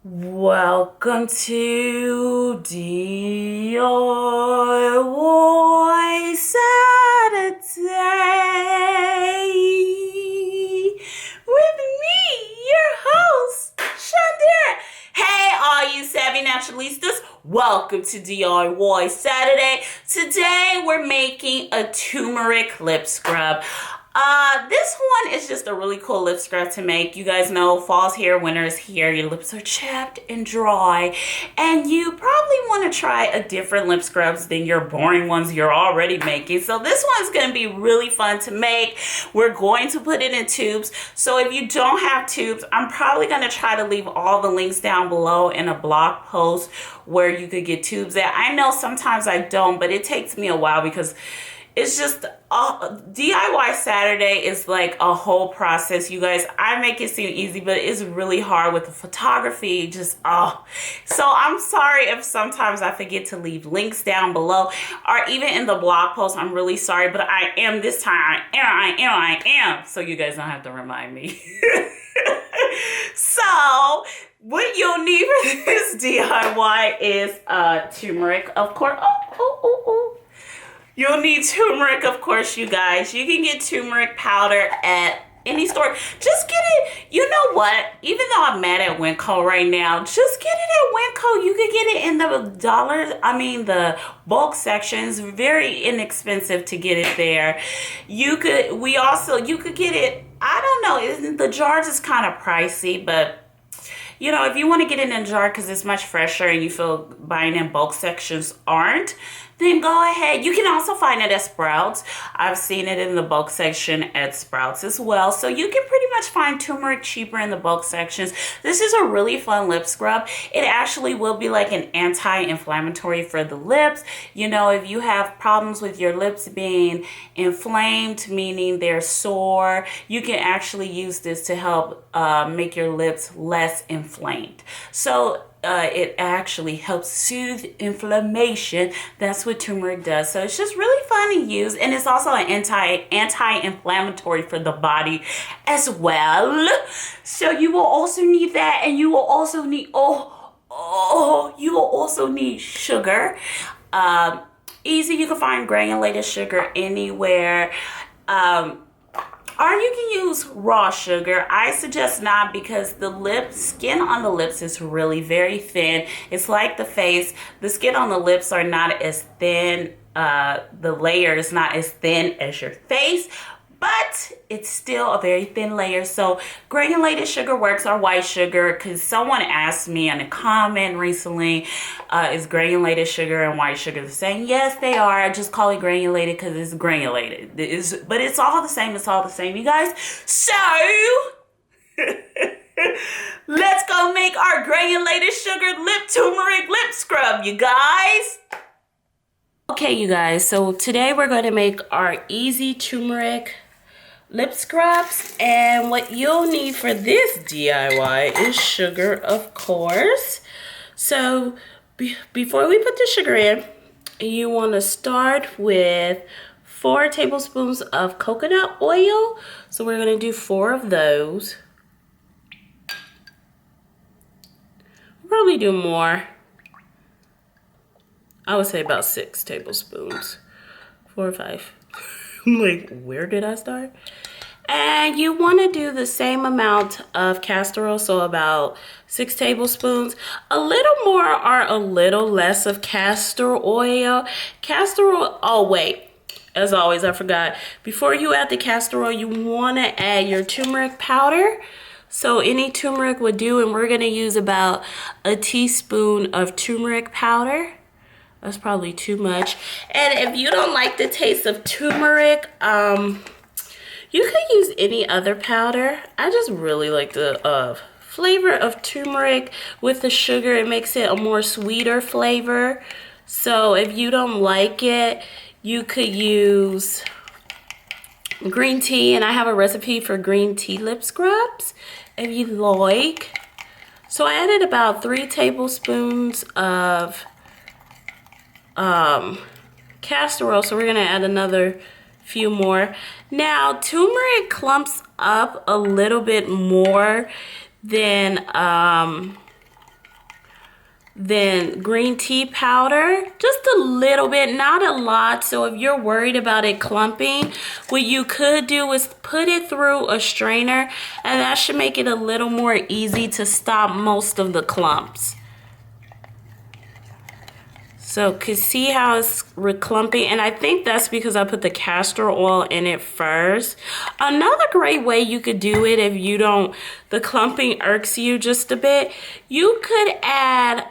Welcome to DIY Saturday with me, your host, Shundara. Hey, all you savvy naturalistas, welcome to DIY Saturday. Today we're making a turmeric lip scrub. This one is just a really cool lip scrub to make. You guys know fall's here, winter is here. Your lips are chapped and dry, and you probably want to try a different lip scrubs than your boring ones you're already making. So this one's going to be really fun to make. We're going to put it in tubes. So if you don't have tubes, I'm probably going to try to leave all the links down below in a blog post where you could get tubes at. I know sometimes I don't, but it takes me a while because it's just DIY Saturday is like a whole process, you guys. I make it seem easy, but it's really hard with the photography. Just so I'm sorry if sometimes I forget to leave links down below or even in the blog post. I'm really sorry, but I am this time. I am. So you guys don't have to remind me. So what you'll need for this DIY is turmeric, of course. You'll need turmeric, of course, you guys. You can get turmeric powder at any store. Just get it. You know what? Even though I'm mad at Winco right now, just get it at Winco. You could get it in the the bulk sections. Very inexpensive to get it there. You could get it, I don't know, the jars is kind of pricey, but you know, if you want to get it in a jar because it's much fresher and you feel buying in bulk sections aren't, then go ahead. You can also find it at Sprouts. I've seen it in the bulk section at Sprouts as well. So you can pretty much find turmeric cheaper in the bulk sections. This is a really fun lip scrub. It actually will be like an anti-inflammatory for the lips. You know, if you have problems with your lips being inflamed, meaning they're sore, you can actually use this to help make your lips less inflamed. So it actually helps soothe inflammation. That's what turmeric does. So it's just really fun to use, and it's also an anti-inflammatory for the body as well. So you will also need that, and you will also need sugar. Easy. You can find granulated sugar anywhere. Or you can use raw sugar. I suggest not because the skin on the lips is really very thin. It's like the face. The skin on the lips are not as thin. The layer is not as thin as your face, but it's still a very thin layer. So granulated sugar works, or white sugar, because someone asked me in a comment recently, is granulated sugar and white sugar the same? Yes, they are. I just call it granulated because it's granulated. But it's all the same. It's all the same, you guys. So let's go make our granulated sugar turmeric lip scrub, you guys. Okay, you guys, so today we're going to make our easy turmeric lip scrubs, and what you'll need for this DIY is sugar, of course. So before we put the sugar in, you want to start with 4 tablespoons of coconut oil. So we're going to do 4 of those. We'll probably do more. I would say about 6 tablespoons. 4 or 5. I'm like, where did I start? And you want to do the same amount of castor oil, so about 6 tablespoons. A little more or a little less of castor oil. Castor oil, oh wait, as always, I forgot. Before you add the castor oil, you want to add your turmeric powder. So any turmeric would do, and we're going to use about a teaspoon of turmeric powder. That's probably too much. And if you don't like the taste of turmeric, you could use any other powder. I just really like the flavor of turmeric with the sugar. It makes it a more sweeter flavor. So if you don't like it, you could use green tea. And I have a recipe for green tea lip scrubs if you like. So I added about 3 tablespoons of castor oil, so we're gonna add another few more. Now turmeric clumps up a little bit more than Then green tea powder, just a little bit, not a lot. So if you're worried about it clumping, what you could do is put it through a strainer, and that should make it a little more easy to stop most of the clumps. So you can see how it's reclumping, and I think that's because I put the castor oil in it first. Another great way you could do it if the clumping irks you just a bit, you could add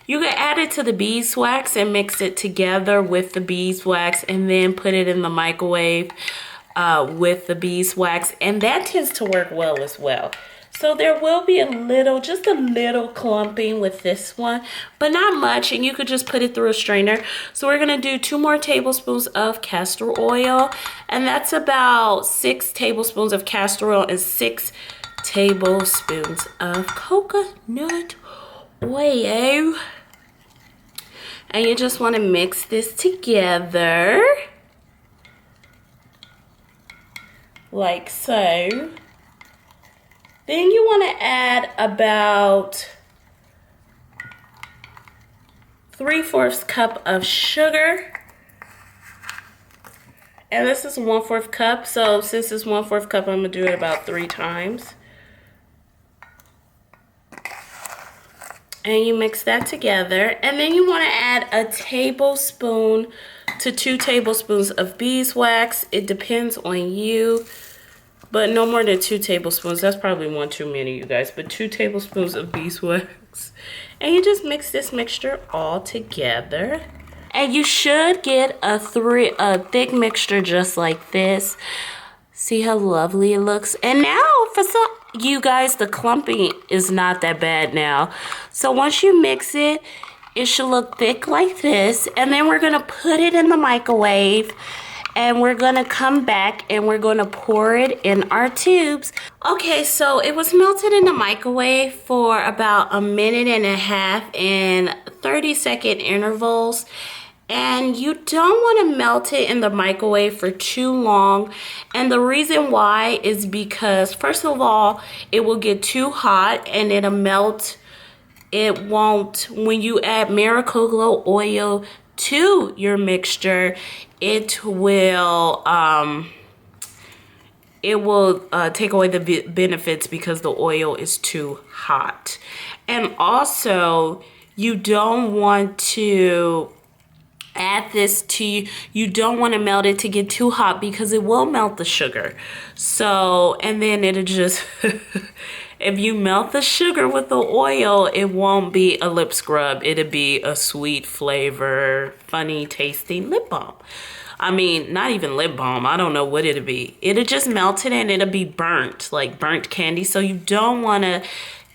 it to the beeswax and mix it together with the beeswax, and then put it in the microwave with the beeswax, and that tends to work well as well. So there will be just a little clumping with this one, but not much, and you could just put it through a strainer. So we're gonna do 2 more tablespoons of castor oil, and that's about 6 tablespoons of castor oil and 6 tablespoons of coconut oil. And you just wanna mix this together, like so. Then you want to add about 3/4 cup of sugar. And this is 1/4 cup. So since it's 1/4 cup, I'm going to do it about 3 times. And you mix that together. And then you want to add a tablespoon to 2 tablespoons of beeswax. It depends on you. But no more than 2 tablespoons. That's probably one too many, you guys. But 2 tablespoons of beeswax. And you just mix this mixture all together. And you should get a thick mixture just like this. See how lovely it looks? And now, for some you guys, the clumping is not that bad now. So once you mix it, it should look thick like this. And then we're going to put it in the microwave. And we're gonna come back and we're gonna pour it in our tubes. Okay, so it was melted in the microwave for about 1.5 minutes in 30-second intervals. And you don't wanna melt it in the microwave for too long. And the reason why is because, first of all, it will get too hot and it'll melt. It won't, when you add Miracle-Gro oil to your mixture, it will take away the benefits because the oil is too hot. And also, you don't want to add this to, you don't want to melt it to get too hot because it will melt the sugar. So, and then it'll just if you melt the sugar with the oil, it won't be a lip scrub. It'll be a sweet flavor, funny tasting lip balm. I mean, not even lip balm. I don't know what it'll be. It'll just melt it and it'll be burnt, like burnt candy. So you don't want to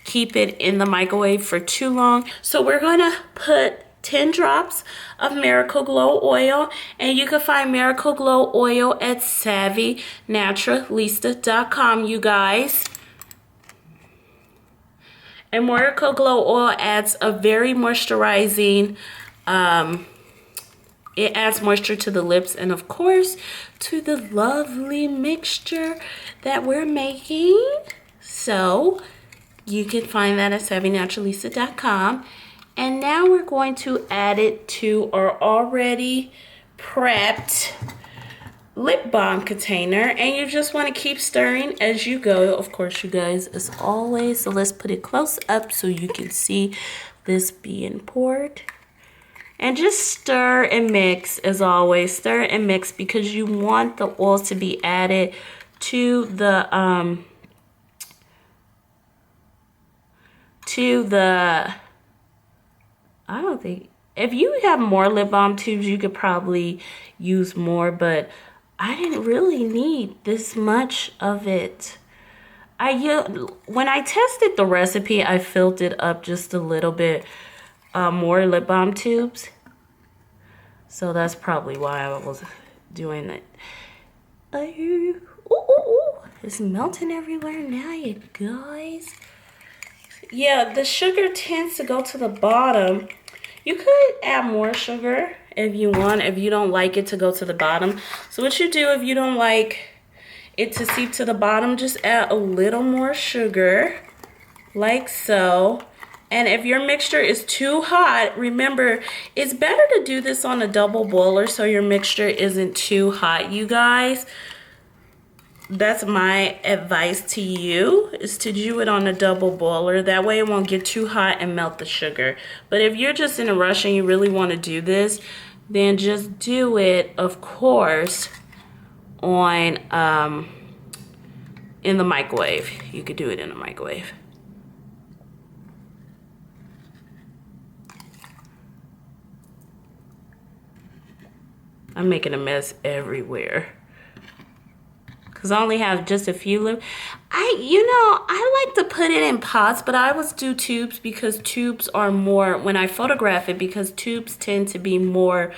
keep it in the microwave for too long. So we're going to put 10 drops of Miracle-Gro oil, and you can find Miracle-Gro oil at SavvyNaturalista.com, you guys. And Miracle-Gro oil adds a very moisturizing, it adds moisture to the lips and of course to the lovely mixture that we're making. So you can find that at SavvyNaturalista.com. And now we're going to add it to our already prepped lip balm container, and you just want to keep stirring as you go, of course, you guys, as always. So let's put it close up so you can see this being poured. And just stir and mix, as always. Stir and mix because you want the oils to be added to the I don't think, if you have more lip balm tubes, you could probably use more, but I didn't really need this much of it. When I tested the recipe, I filled it up just a little bit more lip balm tubes. So that's probably why I was doing that. It's melting everywhere now, you guys. Yeah, the sugar tends to go to the bottom. You could add more sugar if you want, if you don't like it to go to the bottom. So what you do if you don't like it to seep to the bottom, just add a little more sugar, like so. And if your mixture is too hot, remember, it's better to do this on a double boiler so your mixture isn't too hot, you guys. That's my advice to you, is to do it on a double boiler. That way it won't get too hot and melt the sugar. But if you're just in a rush and you really want to do this, then just do it, of course, on in the microwave. You could do it in the microwave. I'm making a mess everywhere because I only have just a few left. I like to put it in pots, but I always do tubes because tubes are more, when I photograph it, because tubes tend to be more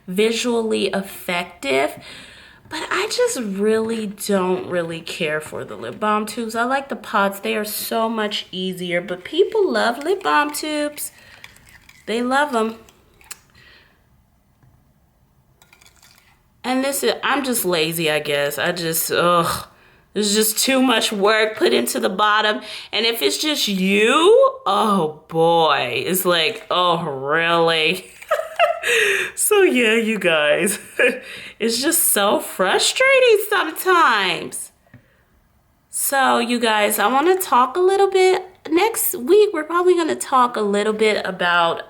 visually effective. But I just really don't care for the lip balm tubes. I like the pots. They are so much easier, but people love lip balm tubes. They love them. And this is, I'm just lazy, I guess. There's just too much work put into the bottom. And if it's just you, oh boy, it's like, oh, really? So yeah, you guys, it's just so frustrating sometimes. So you guys, I want to talk a little bit. Next week, we're probably going to talk a little bit about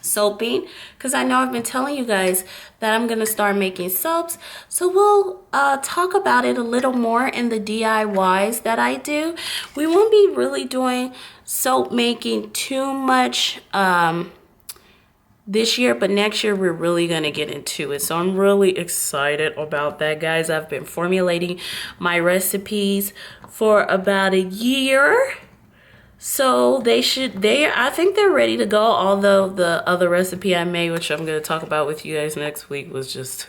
soaping, because I know I've been telling you guys that I'm gonna start making soaps, so we'll talk about it a little more in the DIYs that I do. We won't be really doing soap making too much this year, but next year we're really gonna get into it, so I'm really excited about that, guys. I've been formulating my recipes for about a year. So I think they're ready to go, although the other recipe I made, which I'm going to talk about with you guys next week, was just,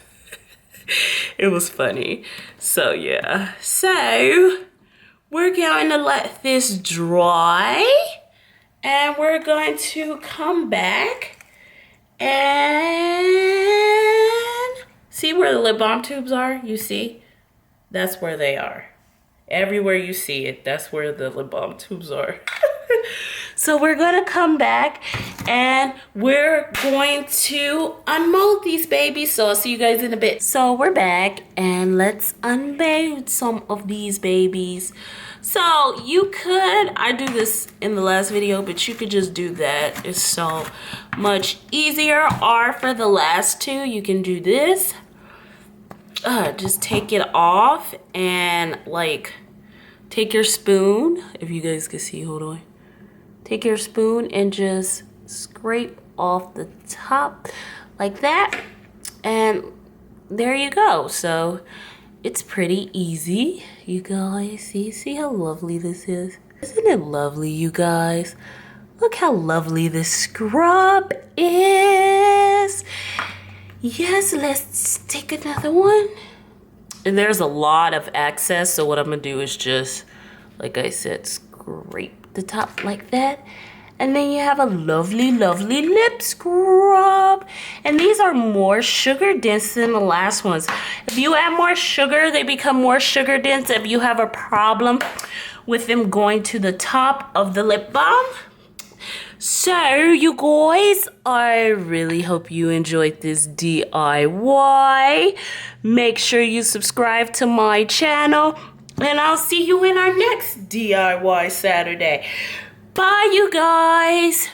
it was funny. So yeah, so we're going to let this dry and we're going to come back and see where the lip balm tubes are. You see, that's where they are. Everywhere you see it, that's where the lip balm tubes are. So we're gonna come back and we're going to unmold these babies. So I'll see you guys in a bit. So we're back and let's unmold some of these babies. So you could, I do this in the last video, but you could just do that. It's so much easier. Or for the last two, you can do this. Just take it off and like take your spoon, if you guys can see, hold on. Take your spoon and just scrape off the top like that. And there you go. So it's pretty easy. You guys see how lovely this is? Isn't it lovely, you guys? Look how lovely this scrub is. Yes, let's take another one. And there's a lot of excess, so what I'm gonna do is just, like I said, scrape the top like that. And then you have a lovely, lovely lip scrub. And these are more sugar dense than the last ones. If you add more sugar, they become more sugar dense. If you have a problem with them going to the top of the lip balm. So you guys, I really hope you enjoyed this DIY. Make sure you subscribe to my channel and I'll see you in our next DIY Saturday. Bye, you guys.